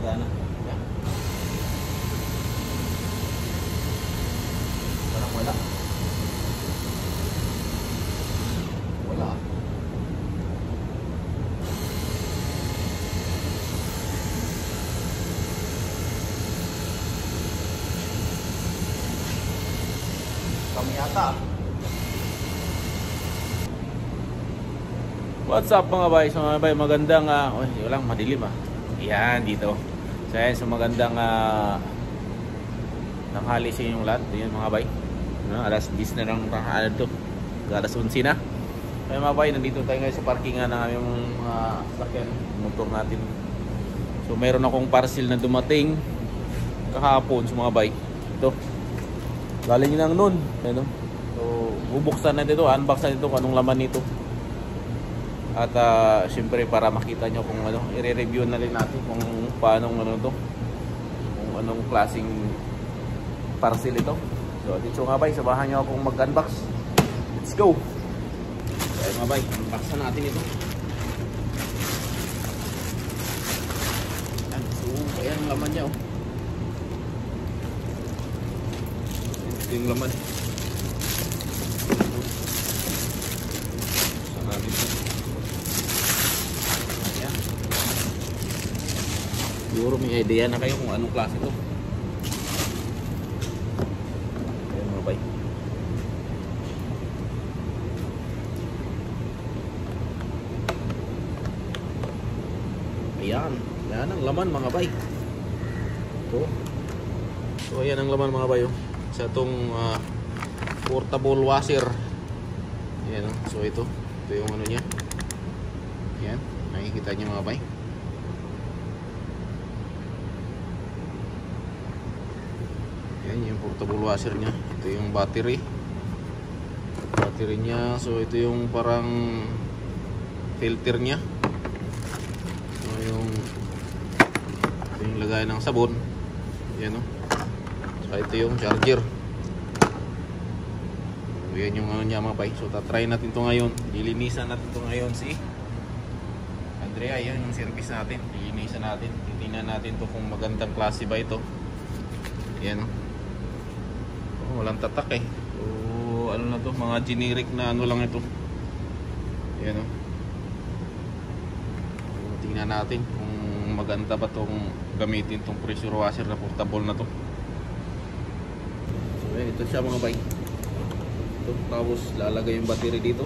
gumagana. Yan. Parang wala. Wala. Kami yata. What's up mga bay? So mga bay, magandang walang madilim Yan dito. So yan, so magandang tanghali sa inyong lahat. Yan mga bay. Alas 10 na lang to. Alas 11 na. Kaya mga bay, nandito tayo ngayon sa parkingan ng aming mga sakyan, motor natin. So mayroon akong parcel na dumating kahapon sa mga bay. Ito. Galing lang nun. Ano? So bubuksan natin ito, unbox natin ito kung anong laman nito. At syempre para makita nyo kung ano, i-review na rin natin kung paano to, kung anong klaseng parcel ito. So dito nga bay, sabahan nyo akong mag-unbox. Let's go. Kaya nga bay, unboxan natin ito. Ayan, so ayan ang laman nya Ito yung laman. Saan natin ito? Siguro may idea na kayo kung anong klase ito. Ayan mga bay. Ayan. Ayan ang laman mga bay. Ito. So ayan ang laman mga bay. Sa itong portable washer. Ayan. So ito. Ito yung ano niya. Ayan. Nakikita niyo mga bay. Yan yung portable washer nya. Ito yung battery nya. So ito yung parang filter nya. So ito yung lagay ng sabon. Yan So ito yung charger. So yan yung ano nya mga bay. So tatry natin to ngayon. Lilinisan natin to ngayon si Andrea. Yan yung service natin. Lilinisan natin. Titingnan natin to kung magandang klase ba ito. Yan walang tatak So ano na to, mga generic na ano lang ito. Yan So, tingnan natin kung maganda ba tong gamitin tong pressure washer na portable na to. So ito siya mga bay. Ito, tapos lalagay yung battery dito.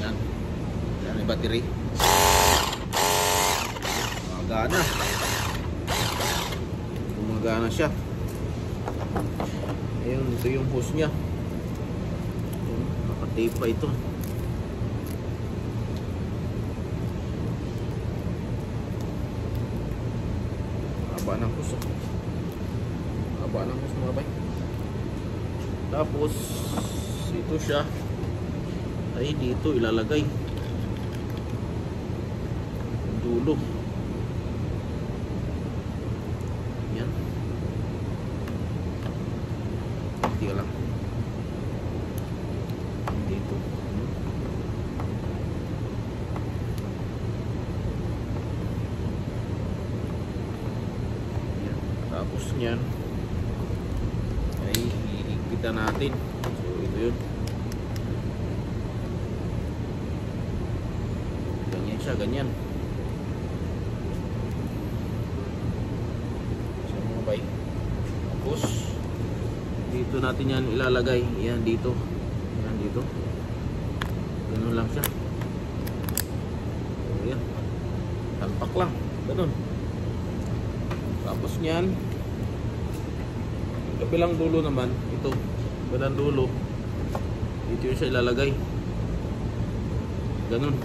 Yan yung battery. Gumagana siya. Ayun, ito yung hose nya. Nakatape pa ito. Haba ng hose. Haba ng hose mga bay. Tapos ito siya ay dito ilalagay yung dulo. Lang dito. Yan. Tapos niyan ay hihigpitan natin. So ito yun. Ganyan siya, ganyan. So mga bay. Tapos dito natin yan ilalagay. Yan dito. Yan dito. Ganun lang siya. So yan. Talpak lang. Ganun. Tapos nyan, yung kabilang dulo naman, ito. Kabilang dulo. Dito yung siya ilalagay. Ganun.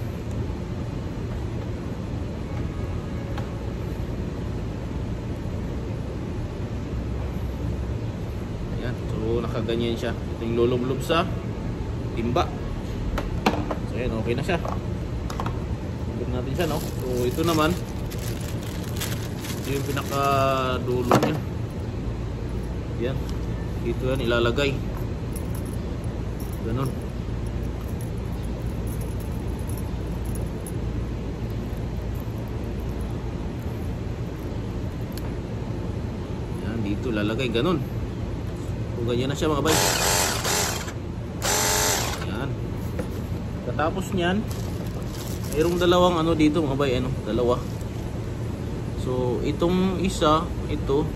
Nakaganyan siya. Ito yung lulublob sa timba. So yan, okay na siya. Tugtog natin siya, no? So ito naman, ito yung pinaka dulo niya. Yan. Dito yan ilalagay. Ganun. Yan, dito lalagay ganun. So ganyan na siya mga bay. Yan. Katapos niyan, mayroong dalawang ano dito mga bay, ano, dalawa. So itong isa, ito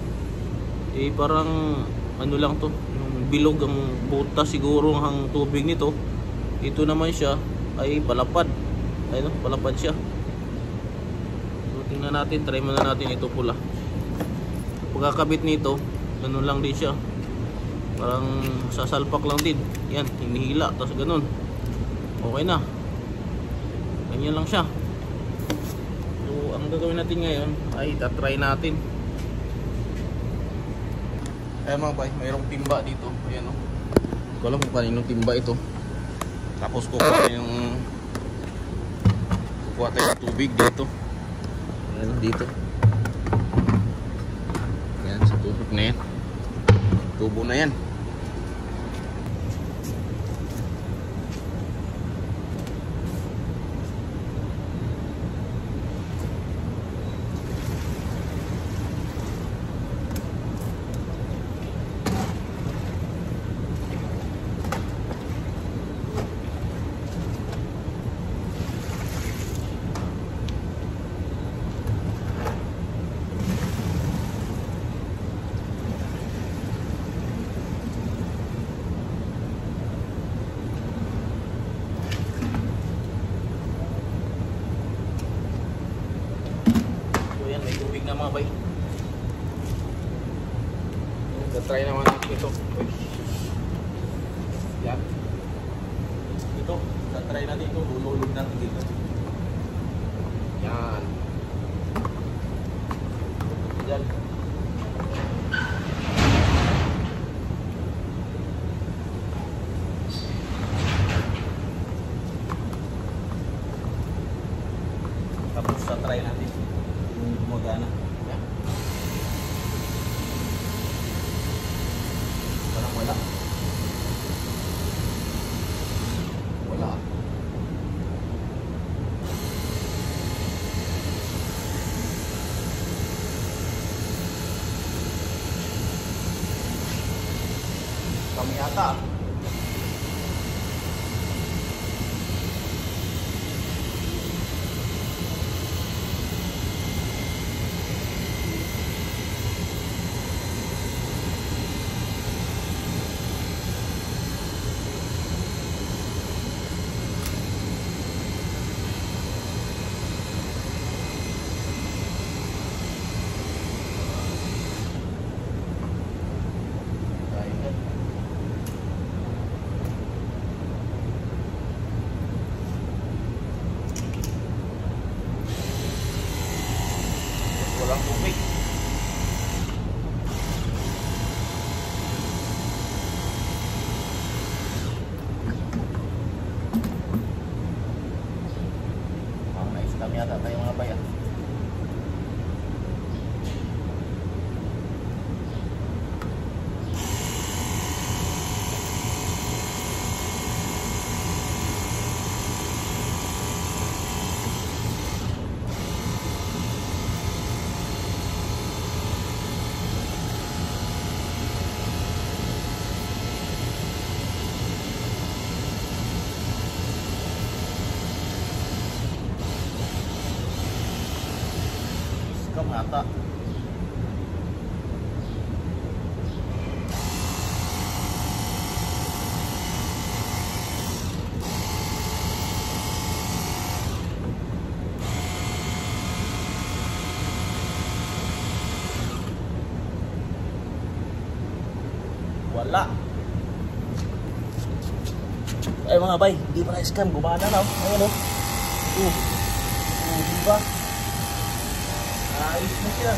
eh parang ano lang to, yung bilog ang butas siguro ang tubig nito. Ito naman siya ay palapad. Ayun, palapad siya. So tingnan natin, try muna natin ito pula. Pagkakabit nito, ganun lang din siya. Parang sasalpak lang din. Yan, hinihila, tapos ganun. Okay na. Ganyan lang siya. So ang gagawin natin ngayon ay tatry natin. Ayan mga bay, mayroong timba dito. Ayan o. Hindi ko alam kung kaninong timba ito. Tapos kukuha tayo ng tubig dito. Ayan dito. Ayan sa tubig na yan. Tubo na yan. Na mga bay. Try naman natin ito. Yan. Ito, try natin ito. Lululog natin dito. Yan. Yan. Tapos try natin. Gumagana. Yan. Parang wala. Wala. Kami yata. Walang tubig. Na-scam yata tayo mga bayan. Scam ata. Wala. Ay mga bay, hindi pa na-scam, gumana na. Ayan o. Diba? Ayos na siya.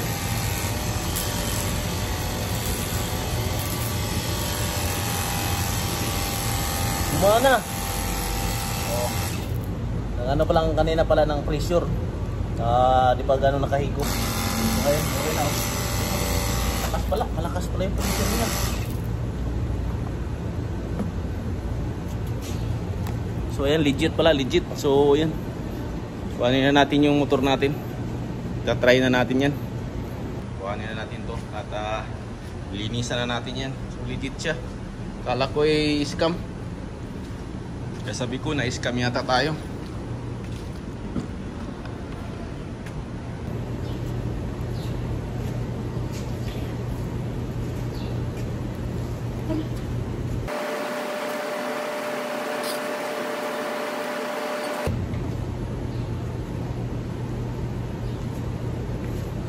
Gumana. Oh. Ano pa lang kanina pala ng pressure. Di pa gano'n nakahigop. Ayun, okay na. Malakas pala yung pressure niya. So ayan, legit pala, legit. So ayan, kuhanin na natin yung motor natin. Try na natin yan. Kuhanin na natin to at linisan na natin yan. So legit siya. Kala ko ay scam. Kaya sabi ko na scam yata tayo.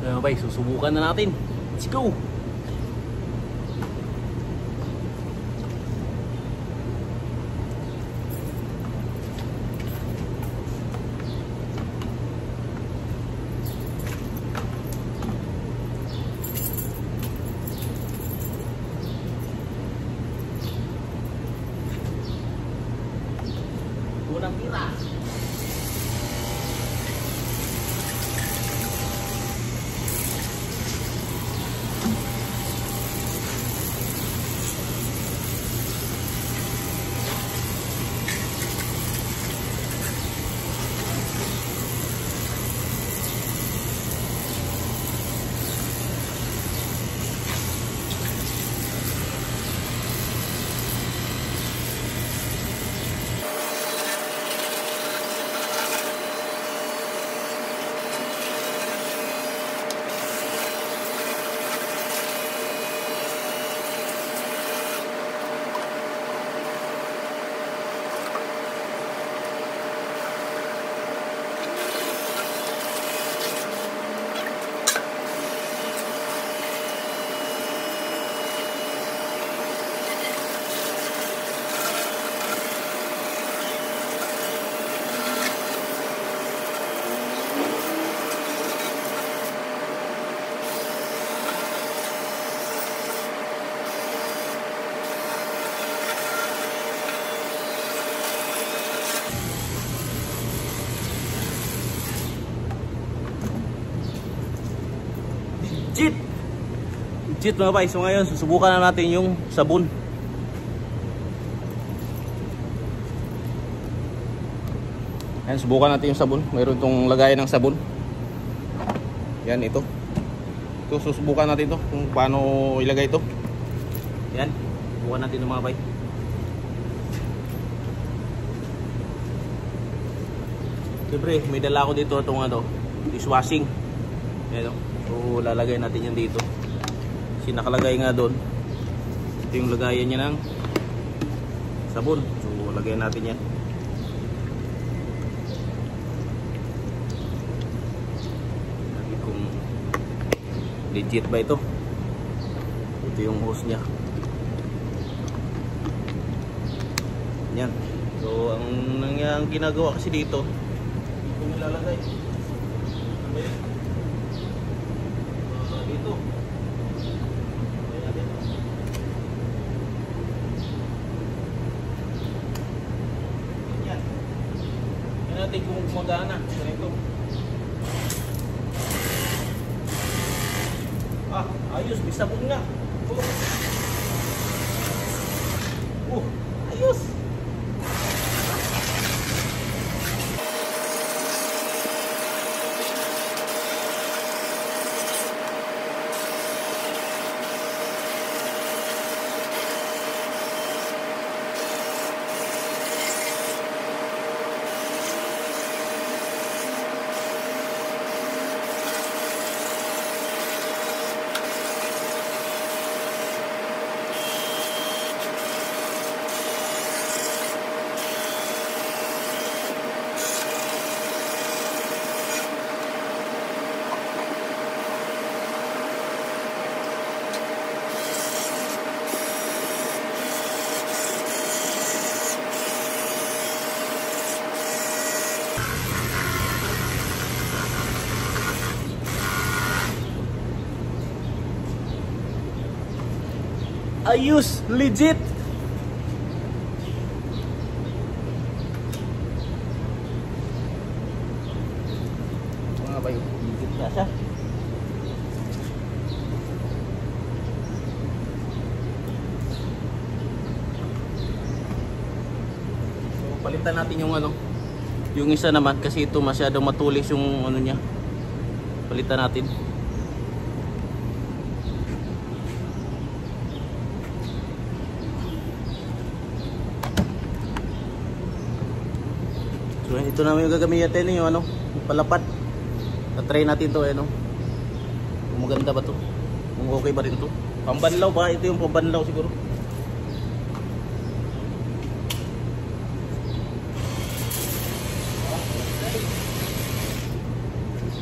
So, okay, susubukan na natin. Let's go! Unang tira. Legit! Legit mga bay. So ngayon susubukan na natin yung sabon. Ayan, subukan natin yung sabon. Mayroon itong lagayan ng sabon. Yan, ito. Ito, susubukan natin ito kung paano ilagay ito. Yan, subukan natin ito mga bay. Siyempre, may dala ko dito itong dishwashing. Yan, so lalagay natin yan dito. Kasi nakalagay nga doon. Ito yung lagayan niya ng sabon. So lagyan natin yan. Lagi kung legit ba ito. Ito yung hose niya. Yan. So ang ginagawa kasi dito, ito nilalagay. Dito. Yan. Yan natin kung gumagana. Ganito. Ayos. May sabon nga. Ayos. Ayos, legit. Mga bayo, legit na siya. So palitan natin yung ano, yung isa naman kasi ito masyadong matulis yung ano niya. Palitan natin. So ito naman yung gagamitin natin, yung ano, yung palapat. Na-try natin to, ano. Kung maganda ba to? Kung okay ba rin to? Pambanlaw ba? Ito yung pambanlaw siguro.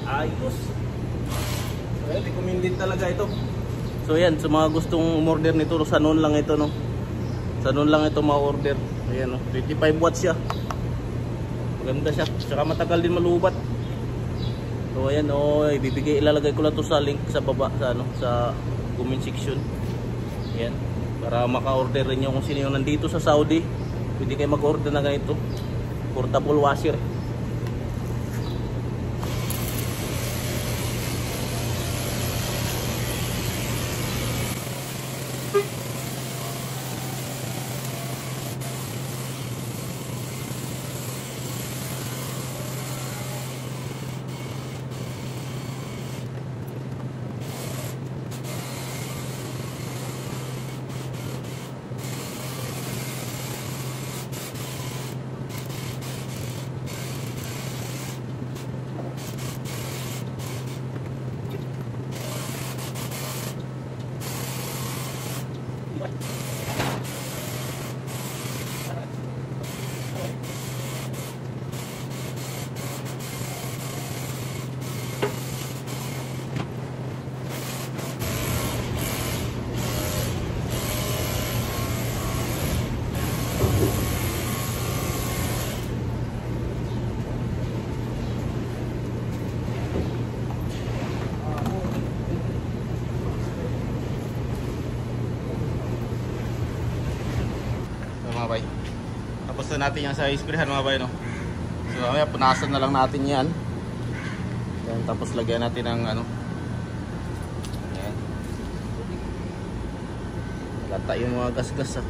Ayos. So yan, recommended talaga ito. So yan, sa mga gustong umorder nito, sa noon lang ito, no. Sa noon lang ito ma-order. Ayan, no. 25 watts siya. Maganda siya. Tsaka matagal din malubat. So ayan, oh, ibibigay, ilalagay ko lang to sa link sa baba, sa ano, sa comment section. Ayan, para maka-order rin nyo kung sino yung nandito sa Saudi. Pwede kayo mag-order na ganito. Portable washer. Mga bay, tapos na natin yan sa isprehan mga bay, no? So mamaya punasan na lang natin yan. Yan, tapos lagyan natin ng ano, yan, lata yung mga gas-gas, ah.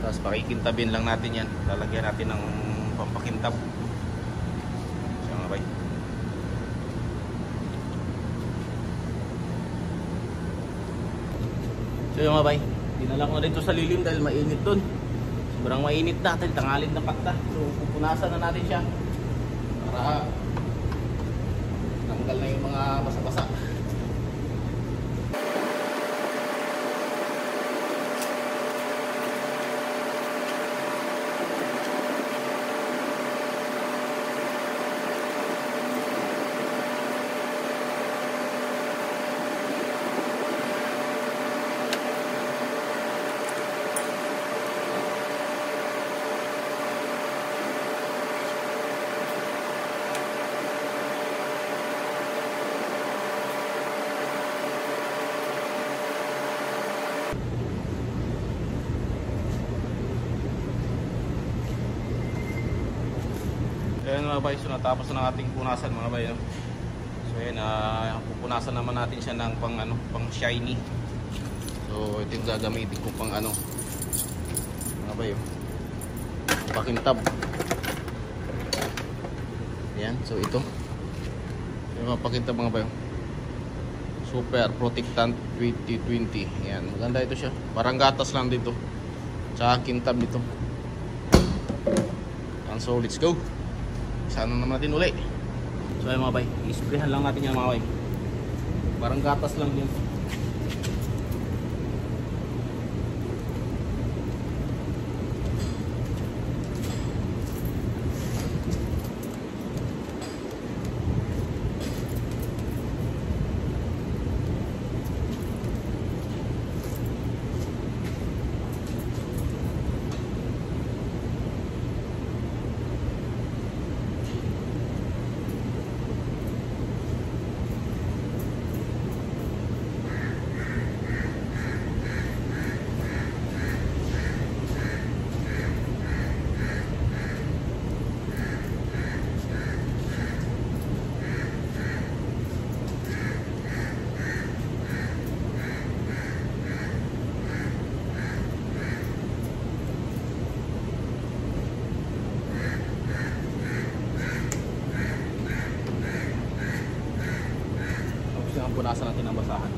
Tapos pakikintabin lang natin yan, lalagyan natin ng pampakintab. So yung mga bay, dinala ko na dito sa lilim dahil mainit dun. Sobrang mainit na, tangalin na pakta. So pupunasan na natin siya para tanggal na yung mga basa-basa. Ayan mga bay, so natapos na ng ating punasan mga bay, no? So ayan, pupunasan naman natin siya ng pang, ano, pang shiny. So ito yung gagamitin ko pang ano, mga bay, oh, pakintab. Ayan, so ito yung mga pakintab mga bay, oh. Super Protectant 2020. Ayan, maganda ito siya, parang gatas lang dito, tsaka kintab dito. And so let's go. Sana naman natin uli. So ay mga bay, isprehan lang natin yan mga bay. Parang gatas lang din. punasan natin ang basahan.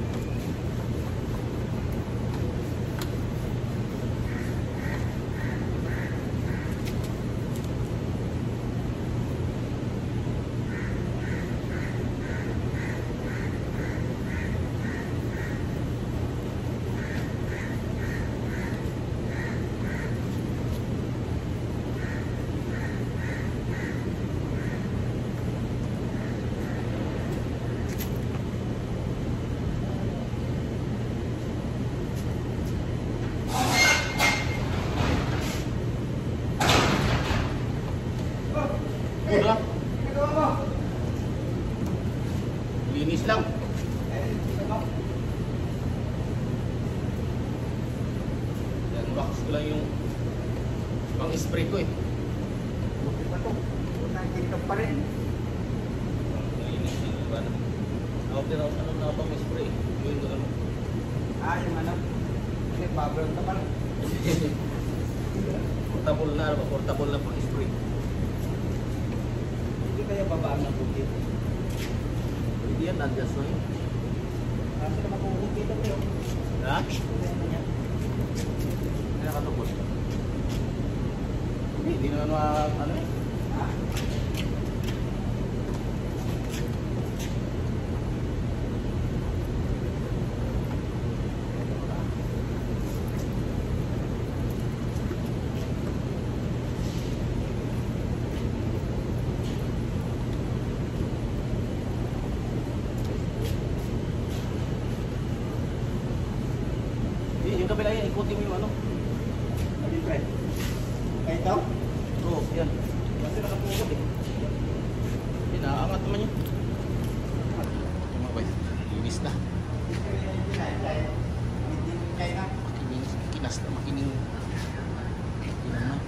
Udah. Linis lang. Yan, box ko lang yung pang spray ko eh. Buti pa to. Nakikita pa rin. Linis din ba na? After ako ano na pang spray. Yun ko ano. Yung ano. Nagbabalon ka pa rin. Portable na, portable na pang spray. Hindi kaya babaan ng bukit. Hindi yan, adjust lang yun. Kasi naman kung bukit ito. Ha? Hindi Nakatubos. Hindi na ano eh. Yung kabila yan, ikutin mo yung ano. Alin pre? Ito? Oo, yan. Kasi nakapukot eh. Inaangat naman yun. Yung mga boys, linis na. Makining, kinas na, makining. Makining na.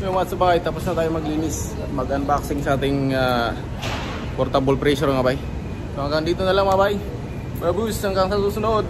Yung mga sabay, tapos na tayo maglinis at mag-unboxing sa ating portable pressure nga bay. So hanggang dito na lang mga bay. Babus, hanggang sa susunod.